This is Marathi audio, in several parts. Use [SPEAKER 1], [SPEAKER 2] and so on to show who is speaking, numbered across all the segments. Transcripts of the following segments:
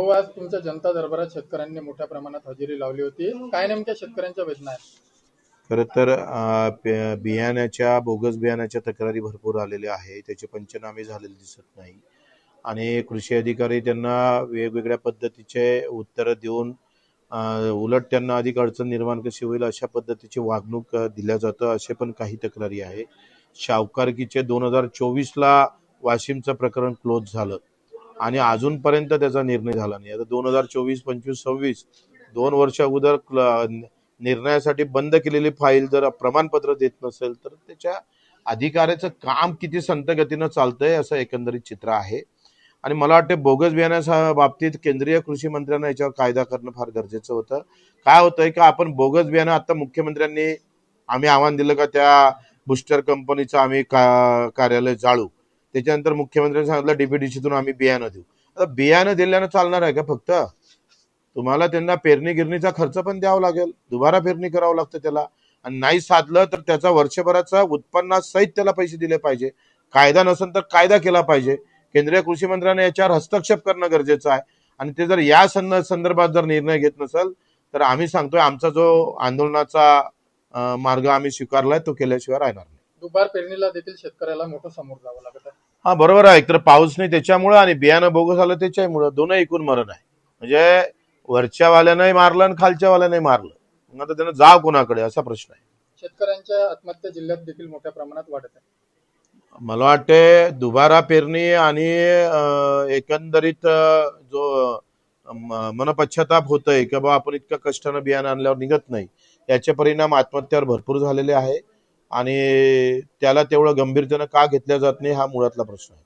[SPEAKER 1] भाऊ, आज तुमच्या जनता दरबारात शेतकऱ्यांनी मोठ्या प्रमाणात हजेरी लावली होती. काय नेमक्या शेतकऱ्यांच्या वेदना आहेत?
[SPEAKER 2] खरं तर बियाण्याच्या बोगस बियाण्याच्या तक्रारी भरपूर आलेल्या आहे. त्याचे पंचनामे झालेले दिसत नाही आणि कृषी अधिकारी त्यांना वेगवेगळ्या पद्धतीचे उत्तरं देऊन उलट त्यांना अधिक अडचण निर्माण कशी होईल अशा पद्धतीची वागणूक दिल्या जातं, असे पण काही तक्रारी आहे. सावकारकीचे 2024ला वाशिमचं प्रकरण क्लोज झालं आणि अजूनपर्यंत त्याचा निर्णय झाला नाही. आता 2024, 25, 26 2 वर्ष अगोदर निर्णयासाठी बंद केलेली फाईल जर प्रमाणपत्र देत नसेल तर त्याच्या अधिकाऱ्याचं काम किती संथ गतीनं चालतंय असं एकंदरीत चित्र आहे. आणि मला वाटतं बोगस बियाण्याच्या बाबतीत केंद्रीय कृषी मंत्र्यांना याच्यावर कायदा करणं फार गरजेचं होतं. काय होतंय का आपण बोगस बियाणं आता मुख्यमंत्र्यांनी आम्ही आव्हान दिलं का त्या बुस्टर कंपनीचं आम्ही कार्यालय जाळू. त्याच्यानंतर मुख्यमंत्र्यांनी सांगितलं डीपीडीसीतून आम्ही बियाणं देऊ. आता बियाणं दिल्यानं चालणार आहे का? फक्त तुम्हाला त्यांना पेरणी गिरणीचा खर्च पण द्यावा लागेल, दुबारा पेरणी करावं लागतं त्याला, आणि नाही साधलं तर त्याचा वर्षभराचा उत्पन्नासहित त्याला पैसे दिले पाहिजे. कायदा नसेल तर कायदा केला पाहिजे. केंद्रीय कृषी मंत्र्यांनी याच्यावर हस्तक्षेप करणं गरजेचं आहे. आणि ते जर या संदर्भात जर निर्णय घेत नसेल तर आम्ही सांगतोय आमचा जो आंदोलनाचा मार्ग आम्ही स्वीकारलाय तो केल्याशिवाय राहणार नाही.
[SPEAKER 1] दुबार पेरणीला देखील शेतकऱ्याला मोठं समोर जावं लागत आहे.
[SPEAKER 2] हा बरोबर आहे. एकतर पाऊस नाही त्याच्यामुळं आणि बियाणं बोगस आलं त्याच्यामुळं दोन्ही एकूण मरण आहे. म्हणजे वरच्या वाल्यानंही मारलं आणि खालच्या वाल्यानंही मारलं. मग आता त्यानं जाव कोणाकडे असा प्रश्न आहे.
[SPEAKER 1] शेतकऱ्यांच्या आत्महत्या जिल्ह्यात देखील मोठ्या प्रमाणात वाढत आहे.
[SPEAKER 2] मला वाटते दुबारा पेरणी आणि एकंदरीत जो मनपश्चाताप होतोय की बाबा आपण इतक्या कष्टानं बियाणं आणल्यावर निघत नाही, याचे परिणाम आत्महत्यावर भरपूर झालेले आहे आणि त्याला तेवढं गंभीरतेनं का घेतल्या जात नाही हा मुळातला प्रश्न आहे.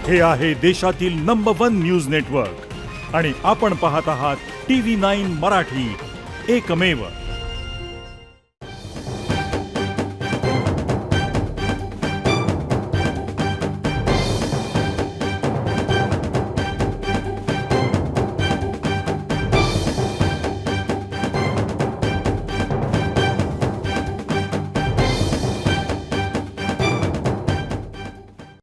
[SPEAKER 3] हे आहे देशातील नंबर 1 न्यूज नेटवर्क आणि आपण पाहत आहात TV9 मराठी, एकमेव.